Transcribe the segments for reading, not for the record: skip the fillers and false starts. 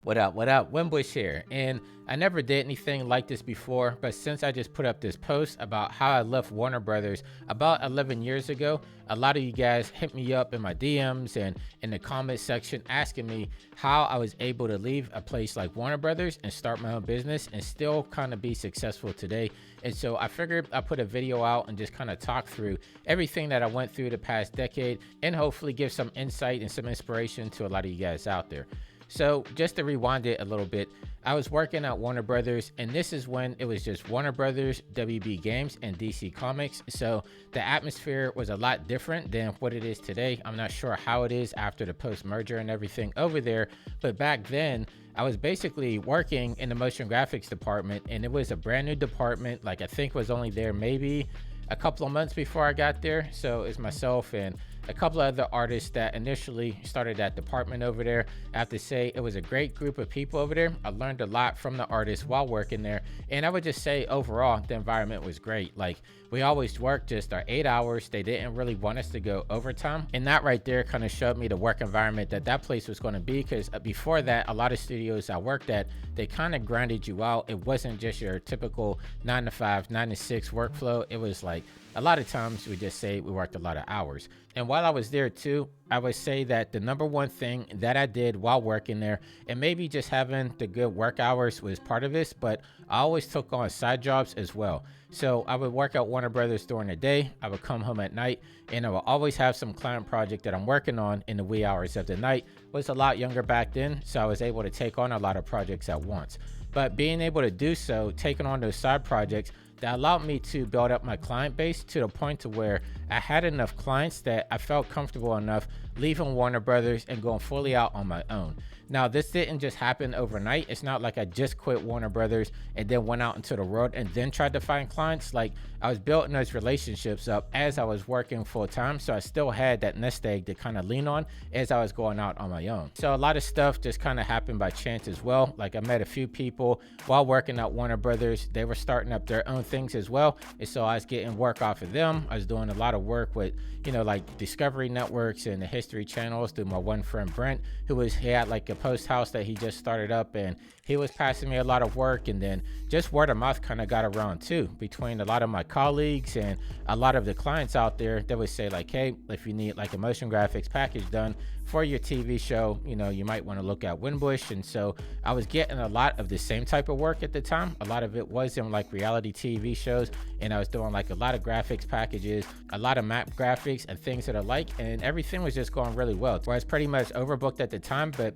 What up? What up? Winbush here. And I never did anything like this before, but since I just put up this post about how I left Warner Brothers about 11 years ago, a lot of you guys hit me up in my DMs and in the comment section asking me how I was able to leave a place like Warner Brothers and start my own business and still kind of be successful today. And so I figured I'd put a video out and just kind of talk through everything that I went through the past decade and hopefully give some insight and some inspiration to a lot of you guys out there. So just to rewind it a little bit, I was working at Warner Brothers, and this is when it was just Warner Brothers, WB Games, and DC Comics. So the atmosphere was a lot different than what it is today. I'm not sure how it is after the post-merger and everything over there, but back then, I was basically working in the motion graphics department, and it was a brand new department. Like I think was only there maybe a couple of months before I got there. So it's myself and a couple of other artists that initially started that department over there. I have to say it was a great group of people over there. I learned a lot from the artists while working there, and I would just say overall the environment was great. Like we always worked just our 8 hours. They didn't really want us to go overtime, and that right there kind of showed me the work environment that place was going to be, because before that, a lot of studios I worked at, they kind of grinded you out. It wasn't just your typical 9 to 5, 9 to 6 workflow. It was like a lot of times we just say we worked a lot of hours. And while I was there too, I would say that the number one thing that I did while working there, and maybe just having the good work hours was part of this, but I always took on side jobs as well. So I would work at Warner Brothers during the day, I would come home at night, and I would always have some client project that I'm working on in the wee hours of the night. I was a lot younger back then, so I was able to take on a lot of projects at once. But being able to do so, taking on those side projects, that allowed me to build up my client base to the point to where I had enough clients that I felt comfortable enough leaving Warner Brothers and going fully out on my own. Now, this didn't just happen overnight. It's not like I just quit Warner Brothers and then went out into the world and then tried to find clients. Like I was building those relationships up as I was working full time. So I still had that nest egg to kind of lean on as I was going out on my own. So a lot of stuff just kind of happened by chance as well. Like I met a few people while working at Warner Brothers. They were starting up their own things as well. And so I was getting work off of them. I was doing a lot of work with, like Discovery Networks and the History channels through my one friend Brent, he had like a post house that he just started up, and he was passing me a lot of work. And then just word of mouth kind of got around too between a lot of my colleagues and a lot of the clients out there that would say like, hey, if you need like a motion graphics package done for your TV show, you might want to look at Winbush. And so I was getting a lot of the same type of work at the time. A lot of it was in like reality TV shows, and I was doing like a lot of graphics packages, a lot of map graphics and things that I like, and everything was just going really well. Where I was pretty much overbooked at the time, but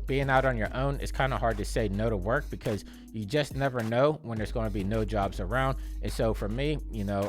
being out on your own, it's kind of hard to say no to work because you just never know when there's going to be no jobs around. And so for me,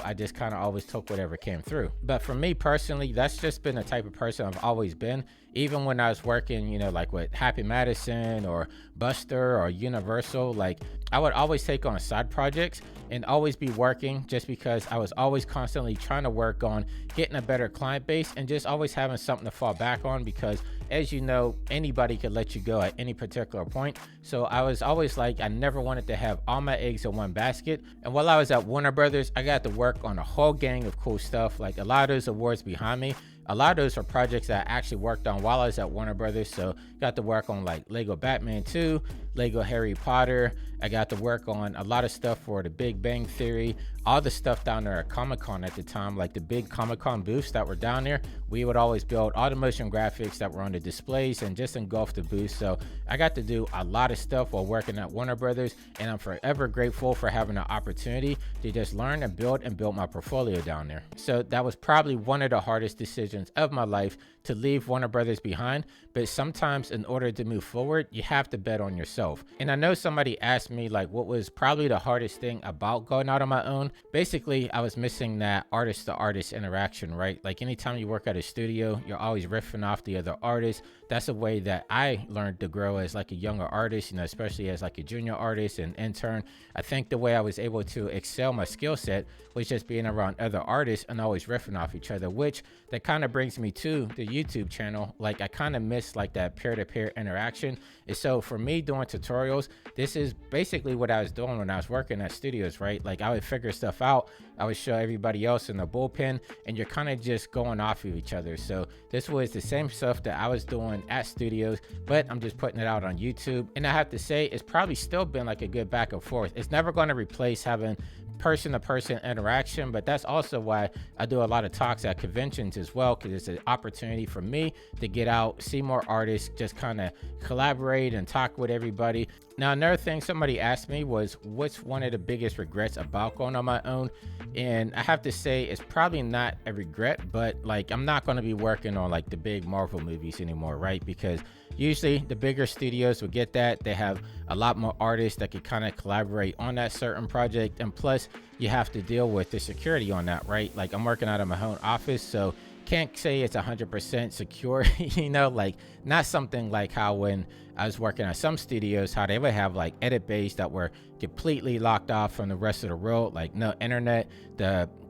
I just kind of always took whatever came through. But for me personally, that's just been the type of person I've always been. Even when I was working, like with Happy Madison or Buster or Universal, like I would always take on side projects and always be working, just because I was always constantly trying to work on getting a better client base and just always having something to fall back on, because as you know, anybody could let you go at any particular point. So I was always like, I never wanted to have all my eggs in one basket. And while I was at Warner Brothers, I got to work on a whole gang of cool stuff. Like a lot of those awards behind me, a lot of those are projects that I actually worked on while I was at Warner Brothers. So got to work on like Lego Batman 2, Lego Harry Potter. I got to work on a lot of stuff for the Big Bang Theory, all the stuff down there at Comic-Con at the time, like the big Comic-Con booths that were down there. We would always build all the motion graphics that were on the displays and just engulf the booth. So I got to do a lot of stuff while working at Warner Brothers, and I'm forever grateful for having the opportunity to just learn and build my portfolio down there. So that was probably one of the hardest decisions of my life, to leave Warner Brothers behind. But sometimes in order to move forward, you have to bet on yourself. And I know somebody asked me like what was probably the hardest thing about going out on my own. Basically, I was missing that artist to artist interaction, right? Like anytime you work at a studio, you're always riffing off the other artists. That's a way that I learned to grow as like a younger artist, especially as like a junior artist and intern. I think the way I was able to excel my skill set was just being around other artists and always riffing off each other, which that kind of brings me to the YouTube channel. Like I kind of miss like that peer-to-peer interaction. And so for me doing tutorials, this is basically what I was doing when I was working at studios, right? Like I would figure stuff out I would show everybody else in the bullpen, and you're kind of just going off of each other. So this was the same stuff that I was doing at studios, but I'm just putting it out on YouTube. And I have to say, it's probably still been like a good back and forth. It's never going to replace having person-to-person interaction, but that's also why I do a lot of talks at conventions as well, because it's an opportunity for me to get out, see more artists, just kind of collaborate and talk with everybody. Now, another thing somebody asked me was, what's one of the biggest regrets about going on my own? And I have to say, it's probably not a regret, but like, I'm not going to be working on like the big Marvel movies anymore, right? Because usually the bigger studios will get that. They have a lot more artists that can kind of collaborate on that certain project. And plus, you have to deal with the security on that, right? Like, I'm working out of my own office, so can't say it's 100% secure, you know, like not something like how when I was working at some studios, how they would have like edit bays that were completely locked off from the rest of the world, like no internet.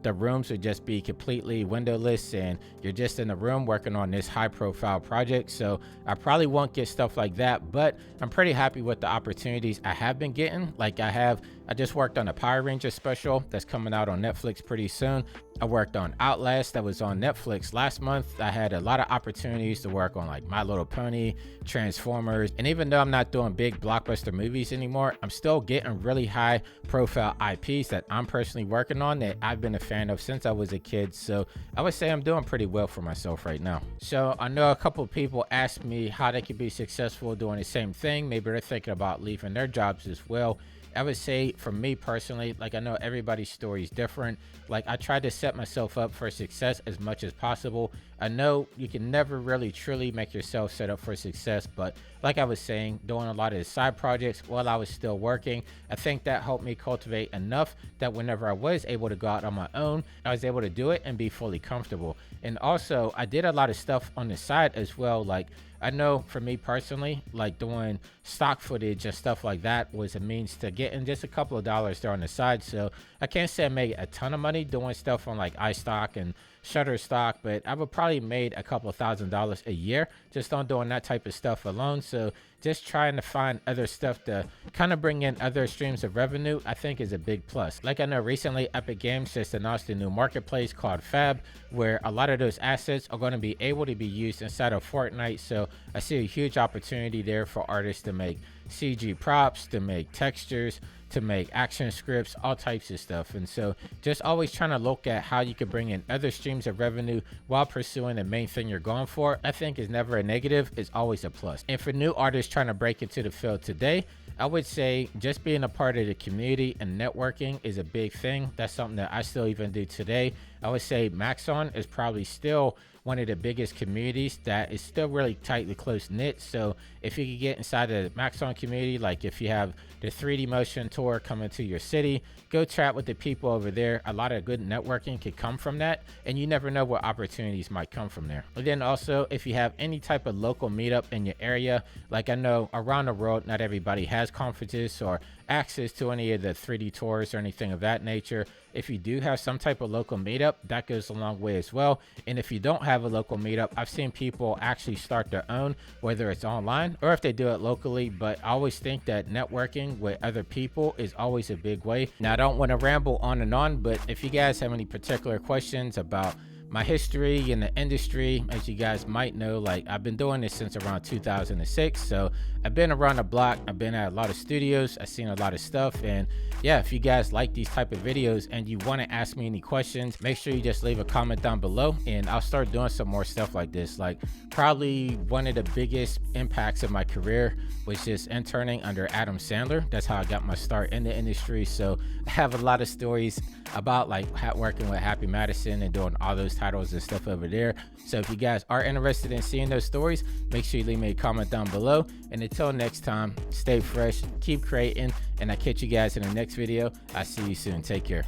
The rooms would just be completely windowless, and you're just in the room working on this high profile project. So I probably won't get stuff like that, but I'm pretty happy with the opportunities I have been getting. Like I just worked on a Power Ranger special that's coming out on Netflix pretty soon. I worked on Outlast that was on Netflix last month. I had a lot of opportunities to work on like My Little Pony, Transformers, and even though I'm not doing big blockbuster movies anymore, I'm still getting really high profile IPs that I'm personally working on that I've been a fan of since I was a kid. So I would say I'm doing pretty well for myself right now. So I know a couple of people asked me how they could be successful doing the same thing. Maybe they're thinking about leaving their jobs as well. I would say for me personally, like I know everybody's story is different. Like I try to set myself up for success as much as possible. I know you can never really truly make yourself set up for success, but like I was saying, doing a lot of side projects while I was still working, I think that helped me cultivate enough that whenever I was able to go out on my own, I was able to do it and be fully comfortable. And also I did a lot of stuff on the side as well. Like I know for me personally, like doing stock footage and stuff like that was a means to getting just a couple of dollars there on the side. So I can't say I made a ton of money doing stuff on like iStock and Shutterstock, but I would probably made a couple of $1,000s a year just on doing that type of stuff alone. So just trying to find other stuff to kind of bring in other streams of revenue, I think is a big plus. Like I know recently Epic Games just announced a new marketplace called Fab, where a lot of those assets are going to be able to be used inside of Fortnite. So I see a huge opportunity there for artists to make CG props, to make textures, to make action scripts, all types of stuff. And so just always trying to look at how you can bring in other streams of revenue while pursuing the main thing you're going for, I think is never a negative, it's always a plus. And for new artists trying to break into the field today, I would say just being a part of the community and networking is a big thing. That's something that I still even do today. I would say Maxon is probably still one of the biggest communities that is still really tightly close knit. So if you could get inside the Maxon community, like if you have the 3D motion tour coming to your city, go chat with the people over there. A lot of good networking could come from that, and you never know what opportunities might come from there. And then also, if you have any type of local meetup in your area, like I know around the world, not everybody has conferences or access to any of the 3D tours or anything of that nature. If you do have some type of local meetup, that goes a long way as well. And if you don't have a local meetup, I've seen people actually start their own, whether it's online or if they do it locally. But I always think that networking with other people is always a big way. Now, I don't want to ramble on and on, but if you guys have any particular questions about my history in the industry, as you guys might know, like I've been doing this since around 2006. So I've been around the block. I've been at a lot of studios. I've seen a lot of stuff. And yeah, if you guys like these type of videos and you want to ask me any questions, make sure you just leave a comment down below and I'll start doing some more stuff like this. Like probably one of the biggest impacts of my career was just interning under Adam Sandler. That's how I got my start in the industry. So I have a lot of stories about like working with Happy Madison and doing all those titles and stuff over there. So if you guys are interested in seeing those stories, make sure you leave me a comment down below. And until next time, stay fresh, keep creating, and I'll catch you guys in the next video. I'll see you soon. Take care.